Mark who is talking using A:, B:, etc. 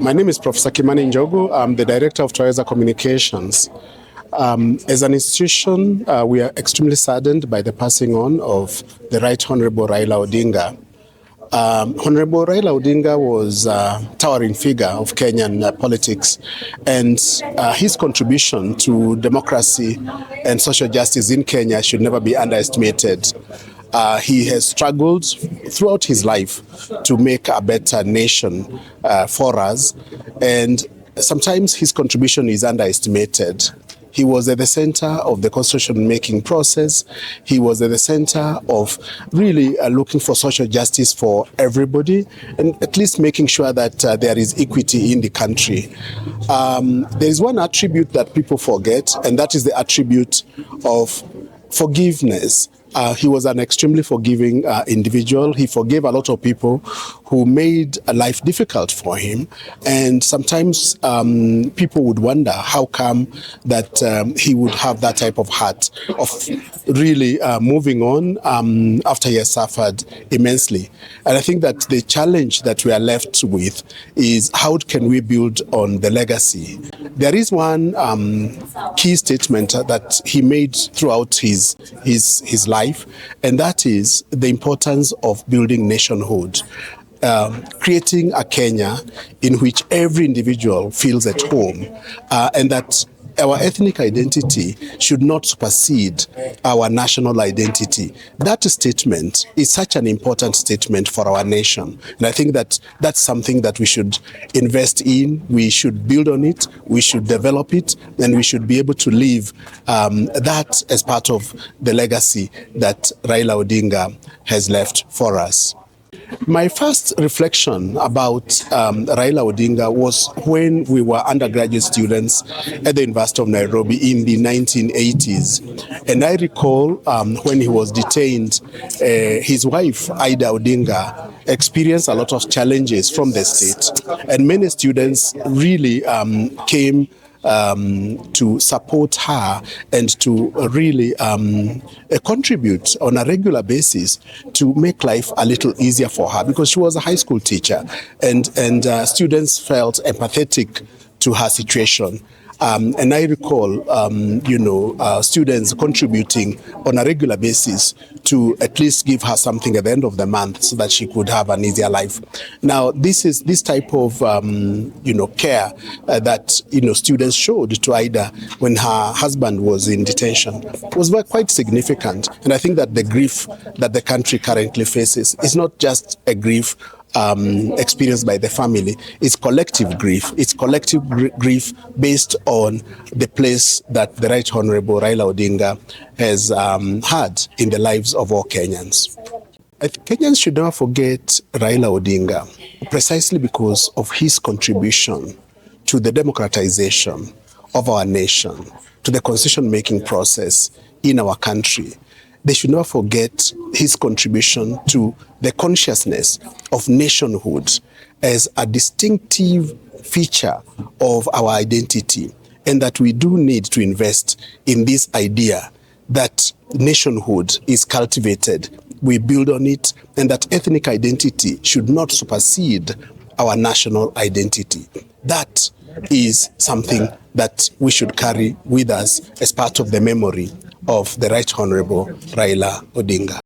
A: My name is Prof Kimani Njogu. I'm the director of Twaweza Communications. As an institution, we are extremely saddened by the passing on of the Right Honorable Raila Odinga. Honorable Raila Odinga was a towering figure of Kenyan politics, and his contribution to democracy and social justice in Kenya should never be underestimated. He has struggled throughout his life to make a better nation for us, and sometimes his contribution is underestimated. He was at the center of the constitution-making process. He was at the center of really looking for social justice for everybody, and at least making sure that there is equity in the country. There is one attribute that people forget, and that is the attribute of forgiveness. He was an extremely forgiving individual. He forgave a lot of people who made life difficult for him. And sometimes people would wonder how come that he would have that type of heart of really moving on after he has suffered immensely. And I think that the challenge that we are left with is how can we build on the legacy? There is one key statement that he made throughout his life, and that is the importance of building nationhood, creating a Kenya in which every individual feels at home, and that our ethnic identity should not supersede our national identity. That statement is such an important statement for our nation. And I think that that's something that we should invest in, we should build on it, we should develop it, and we should be able to leave that as part of the legacy that Raila Odinga has left for us. My first reflection about Raila Odinga was when we were undergraduate students at the University of Nairobi in the 1980s. And I recall when he was detained, his wife, Ida Odinga, experienced a lot of challenges from the state. And many students really came to support her and to really contribute on a regular basis to make life a little easier for her, because she was a high school teacher, and students felt empathetic to her situation. And I recall, students contributing on a regular basis to at least give her something at the end of the month so that she could have an easier life. Now, this type of, care that, students showed to Ida when her husband was in detention was quite significant. And I think that the grief that the country currently faces is not just a grief experienced by the family. It's collective grief. It's collective grief based on the place that the Right Honorable Raila Odinga has had in the lives of all Kenyans. Kenyans should never forget Raila Odinga precisely because of his contribution to the democratization of our nation, to the constitution-making process in our country. They should not forget his contribution to the consciousness of nationhood as a distinctive feature of our identity, and that we do need to invest in this idea that nationhood is cultivated, we build on it, and that ethnic identity should not supersede our national identity. That is something that we should carry with us as part of the memory of the Right Honorable Raila Odinga.